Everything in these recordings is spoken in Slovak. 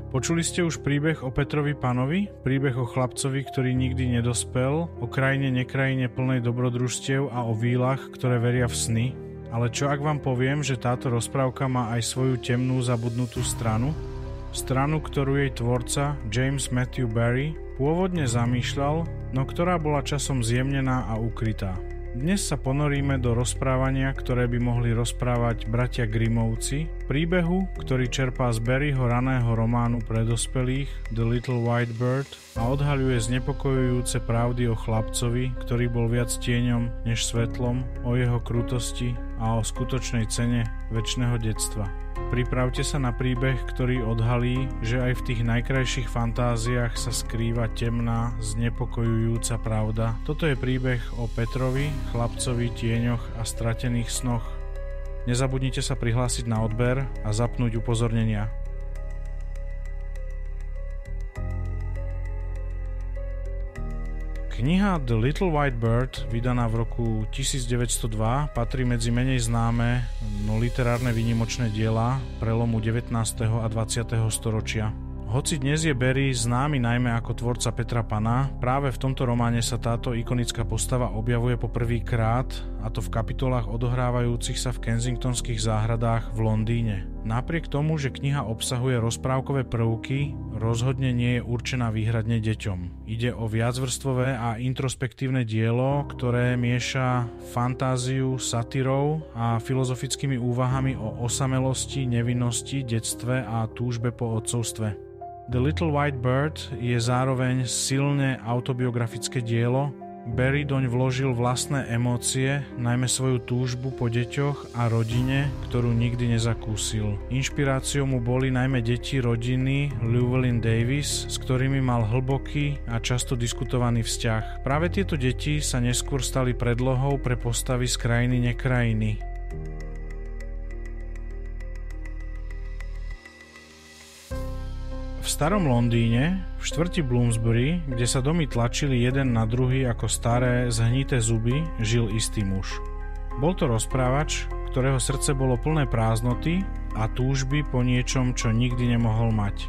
Počuli ste už príbeh o Petrovi Panovi? Príbeh o chlapcovi, ktorý nikdy nedospel, o krajine nekrajine plnej dobrodružstiev a o vílach, ktoré veria v sny? Ale čo ak vám poviem, že táto rozprávka má aj svoju temnú zabudnutú stranu? Stranu, ktorú jej tvorca James Matthew Barrie pôvodne zamýšľal, no ktorá bola časom zjemnená a ukrytá. Dnes sa ponoríme do rozprávania, ktoré by mohli rozprávať bratia Grimmovci, príbehu, ktorý čerpá z Barrieho raného románu pre dospelých The Little White Bird a odhaľuje znepokojujúce pravdy o chlapcovi, ktorý bol viac tieňom než svetlom, o jeho krutosti a o skutočnej cene večného detstva. Pripravte sa na príbeh, ktorý odhalí, že aj v tých najkrajších fantáziách sa skrýva temná, znepokojujúca pravda. Toto je príbeh o Petrovi, chlapcovi, tieňoch a stratených snoch. Nezabudnite sa prihlásiť na odber a zapnúť upozornenia. Kniha The Little White Bird, vydaná v roku 1902, patrí medzi menej známe, no literárne výnimočné diela prelomu 19. a 20. storočia. Hoci dnes je Barrie známy najmä ako tvorca Petra Pana, práve v tomto románe sa táto ikonická postava objavuje po prvýkrát, a to v kapitolách odohrávajúcich sa v Kensingtonských záhradách v Londýne. Napriek tomu, že kniha obsahuje rozprávkové prvky, rozhodne nie je určená výhradne deťom. Ide o viacvrstvové a introspektívne dielo, ktoré mieša fantáziu, satírou a filozofickými úvahami o osamelosti, nevinnosti, detstve a túžbe po otcovstve. The Little White Bird je zároveň silne autobiografické dielo. Barrie doň vložil vlastné emócie, najmä svoju túžbu po deťoch a rodine, ktorú nikdy nezakúsil. Inšpiráciou mu boli najmä deti rodiny Llewellyn Davis, s ktorými mal hlboký a často diskutovaný vzťah. Práve tieto deti sa neskôr stali predlohou pre postavy z krajiny nekrajiny. V starom Londýne, v štvrti Bloomsbury, kde sa domy tlačili jeden na druhý ako staré, zhnité zuby, žil istý muž. Bol to rozprávač, ktorého srdce bolo plné prázdnoty a túžby po niečom, čo nikdy nemohol mať.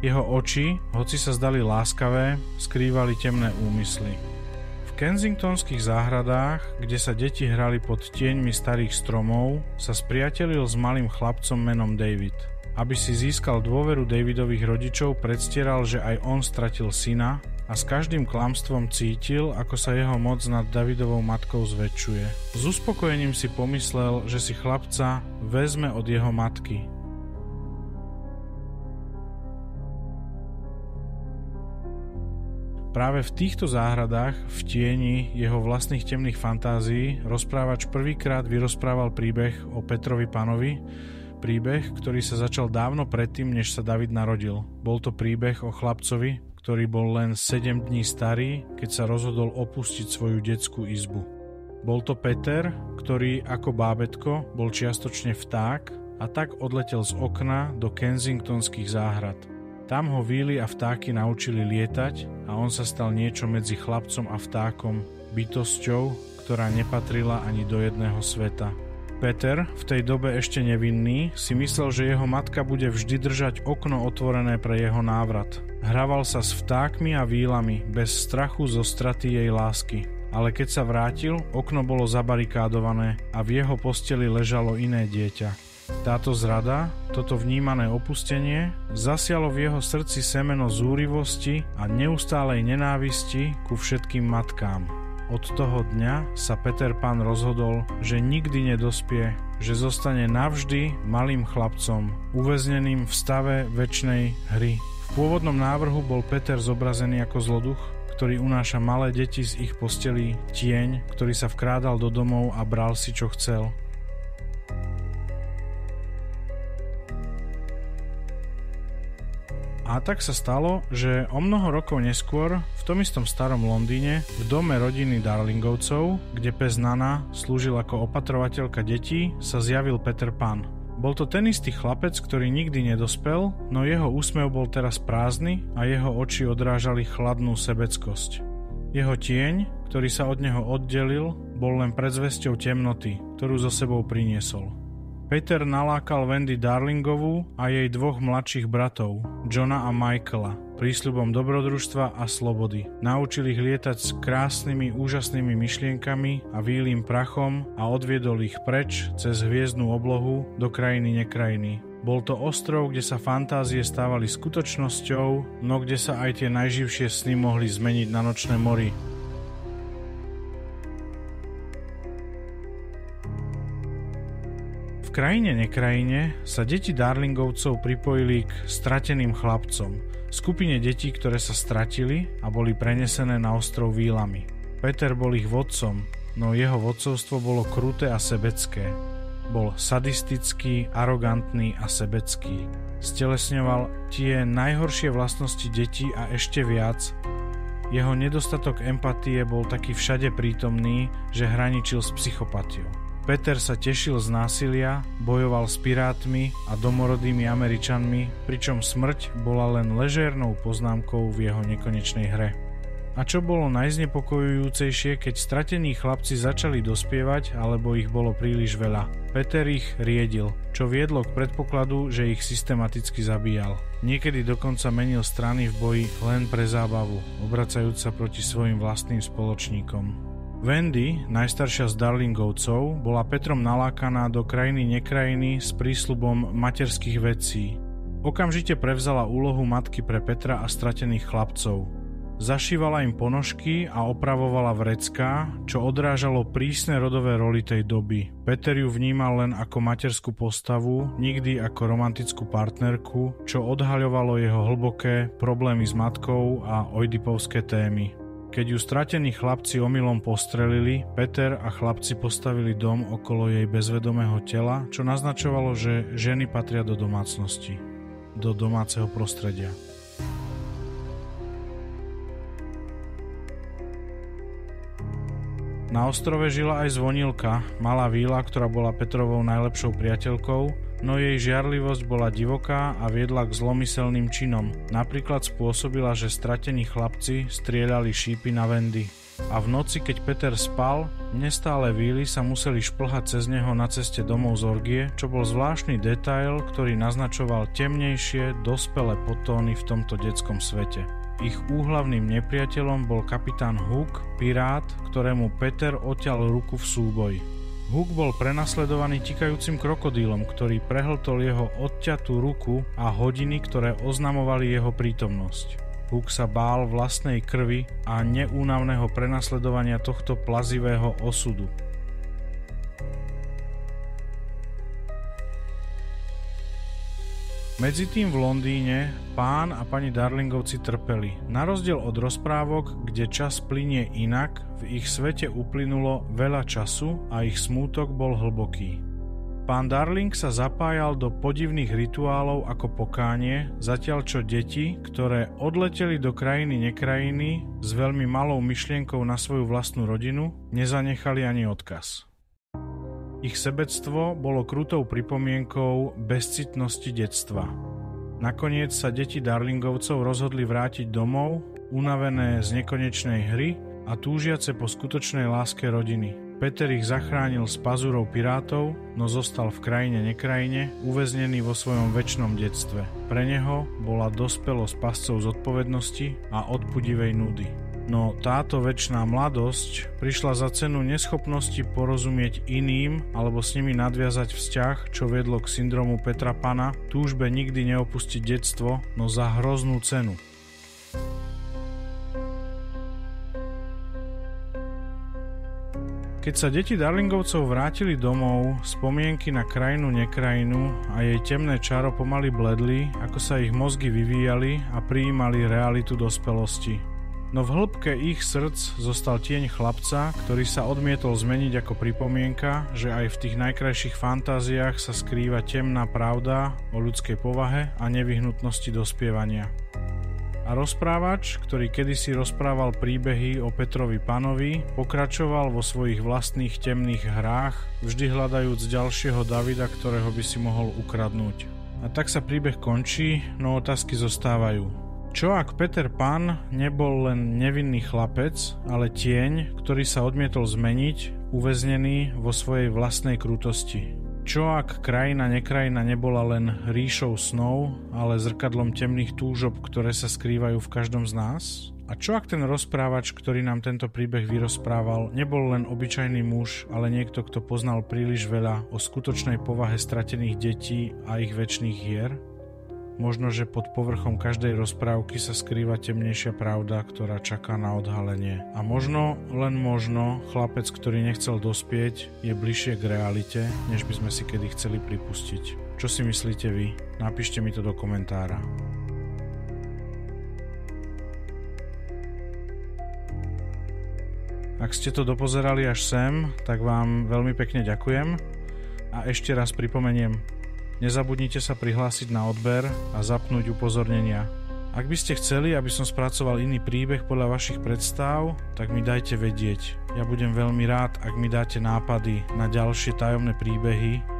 Jeho oči, hoci sa zdali láskavé, skrývali temné úmysly. V Kensingtonských záhradách, kde sa deti hrali pod tieňmi starých stromov, sa spriatelil s malým chlapcom menom David. Aby si získal dôveru Davidových rodičov, predstieral, že aj on stratil syna a s každým klamstvom cítil, ako sa jeho moc nad Davidovou matkou zväčšuje. S uspokojením si pomyslel, že si chlapca vezme od jeho matky. Práve v týchto záhradách, v tieni jeho vlastných temných fantázií, rozprávač prvýkrát vyrozprával príbeh o Petrovi Panovi, príbeh, ktorý sa začal dávno predtým, než sa David narodil. Bol to príbeh o chlapcovi, ktorý bol len 7 dní starý, keď sa rozhodol opustiť svoju detskú izbu. Bol to Peter, ktorý ako bábätko bol čiastočne vták a tak odletel z okna do Kensingtonských záhrad. Tam ho víly a vtáky naučili lietať a on sa stal niečo medzi chlapcom a vtákom, bytosťou, ktorá nepatrila ani do jedného sveta. Peter, v tej dobe ešte nevinný, si myslel, že jeho matka bude vždy držať okno otvorené pre jeho návrat. Hraval sa s vtákmi a vílami, bez strachu zo straty jej lásky. Ale keď sa vrátil, okno bolo zabarikádované a v jeho posteli ležalo iné dieťa. Táto zrada, toto vnímané opustenie, zasialo v jeho srdci semeno zúrivosti a neustálej nenávisti ku všetkým matkám. Od toho dňa sa Peter Pan rozhodol, že nikdy nedospie, že zostane navždy malým chlapcom, uväzneným v stave večnej hry. V pôvodnom návrhu bol Peter zobrazený ako zloduch, ktorý unáša malé deti z ich postelí, tieň, ktorý sa vkrádal do domov a bral si, čo chcel. A tak sa stalo, že o mnoho rokov neskôr, v tom istom starom Londýne, v dome rodiny Darlingovcov, kde pes Nana slúžil ako opatrovateľka detí, sa zjavil Peter Pan. Bol to ten istý chlapec, ktorý nikdy nedospel, no jeho úsmev bol teraz prázdny a jeho oči odrážali chladnú sebeckosť. Jeho tieň, ktorý sa od neho oddelil, bol len predzvesťou temnoty, ktorú so sebou priniesol. Peter nalákal Wendy Darlingovú a jej dvoch mladších bratov, Johna a Michaela, prísľubom dobrodružstva a slobody. Naučil ich lietať s krásnymi, úžasnými myšlienkami a výlým prachom a odviedol ich preč cez hviezdnu oblohu do krajiny nekrajiny. Bol to ostrov, kde sa fantázie stávali skutočnosťou, no kde sa aj tie najživšie sny mohli zmeniť na nočné mori. V krajine nekrajine sa deti Darlingovcov pripojili k strateným chlapcom, skupine detí, ktoré sa stratili a boli prenesené na ostrov vílami. Peter bol ich vodcom, no jeho vodcovstvo bolo kruté a sebecké. Bol sadistický, arogantný a sebecký. Stelesňoval tie najhoršie vlastnosti detí a ešte viac. Jeho nedostatok empatie bol taký všade prítomný, že hraničil s psychopatiou. Peter sa tešil z násilia, bojoval s pirátmi a domorodými Američanmi, pričom smrť bola len ležérnou poznámkou v jeho nekonečnej hre. A čo bolo najznepokojujúcejšie, keď stratení chlapci začali dospievať, alebo ich bolo príliš veľa. Peter ich riedil, čo viedlo k predpokladu, že ich systematicky zabíjal. Niekedy dokonca menil strany v boji len pre zábavu, obracajúc sa proti svojim vlastným spoločníkom. Wendy, najstaršia z Darlingovcov, bola Petrom nalákaná do krajiny nekrajiny s prísľubom materských vecí. Okamžite prevzala úlohu matky pre Petra a stratených chlapcov. Zašívala im ponožky a opravovala vrecká, čo odrážalo prísne rodové roly tej doby. Peter ju vnímal len ako materskú postavu, nikdy ako romantickú partnerku, čo odhaľovalo jeho hlboké problémy s matkou a oidipovské témy. Keď ju stratení chlapci omylom postrelili, Peter a chlapci postavili dom okolo jej bezvedomého tela, čo naznačovalo, že ženy patria do domácnosti, do domáceho prostredia. Na ostrove žila aj Zvonilka, malá víla, ktorá bola Petrovou najlepšou priateľkou, no jej žiarlivosť bola divoká a viedla k zlomyselným činom. Napríklad spôsobila, že stratení chlapci strieľali šípy na Wendy. A v noci, keď Peter spal, nestále víly sa museli šplhať cez neho na ceste domov z orgie, čo bol zvláštny detail, ktorý naznačoval temnejšie, dospelé podtóny v tomto detskom svete. Ich úhlavným nepriateľom bol kapitán Hook, pirát, ktorému Peter odťal ruku v súboji. Hook bol prenasledovaný tikajúcim krokodílom, ktorý prehltol jeho odťatú ruku a hodiny, ktoré oznamovali jeho prítomnosť. Hook sa bál vlastnej krvi a neúnavného prenasledovania tohto plazivého osudu. Medzitým v Londýne pán a pani Darlingovci trpeli. Na rozdiel od rozprávok, kde čas plynie inak, v ich svete uplynulo veľa času a ich smútok bol hlboký. Pán Darling sa zapájal do podivných rituálov ako pokánie, zatiaľ čo deti, ktoré odleteli do krajiny nekrajiny s veľmi malou myšlienkou na svoju vlastnú rodinu, nezanechali ani odkaz. Ich sebectvo bolo krutou pripomienkou bezcitnosti detstva. Nakoniec sa deti Darlingovcov rozhodli vrátiť domov, unavené z nekonečnej hry a túžiace po skutočnej láske rodiny. Peter ich zachránil z pazúrov pirátov, no zostal v krajine nekrajine, uväznený vo svojom večnom detstve. Pre neho bola dospelosť pascov zodpovednosti a odpudivej nudy. No táto večná mladosť prišla za cenu neschopnosti porozumieť iným alebo s nimi nadviazať vzťah, čo vedlo k syndromu Petra Pana, túžbe nikdy neopustiť detstvo, no za hroznú cenu. Keď sa deti Darlingovcov vrátili domov, spomienky na krajinu nekrajinu a jej temné čaro pomaly bledli, ako sa ich mozgy vyvíjali a prijímali realitu dospelosti. No v hĺbke ich srdc zostal tieň chlapca, ktorý sa odmietol zmeniť ako pripomienka, že aj v tých najkrajších fantáziách sa skrýva temná pravda o ľudskej povahe a nevyhnutnosti dospievania. A rozprávač, ktorý kedysi rozprával príbehy o Petrovi Panovi, pokračoval vo svojich vlastných temných hrách, vždy hľadajúc ďalšieho Davida, ktorého by si mohol ukradnúť. A tak sa príbeh končí, no otázky zostávajú. Čo ak Peter Pan nebol len nevinný chlapec, ale tieň, ktorý sa odmietol zmeniť, uväznený vo svojej vlastnej krutosti? Čo ak krajina nekrajina nebola len ríšou snov, ale zrkadlom temných túžob, ktoré sa skrývajú v každom z nás? A čo ak ten rozprávač, ktorý nám tento príbeh vyrozprával, nebol len obyčajný muž, ale niekto, kto poznal príliš veľa o skutočnej povahe stratených detí a ich večných hier? Možno, že pod povrchom každej rozprávky sa skrýva temnejšia pravda, ktorá čaká na odhalenie. A možno, len možno, chlapec, ktorý nechcel dospieť, je bližšie k realite, než by sme si kedy chceli pripustiť. Čo si myslíte vy? Napíšte mi to do komentára. Ak ste to dopozerali až sem, tak vám veľmi pekne ďakujem a ešte raz pripomeniem, nezabudnite sa prihlásiť na odber a zapnúť upozornenia. Ak by ste chceli, aby som spracoval iný príbeh podľa vašich predstav, tak mi dajte vedieť. Ja budem veľmi rád, ak mi dáte nápady na ďalšie tajomné príbehy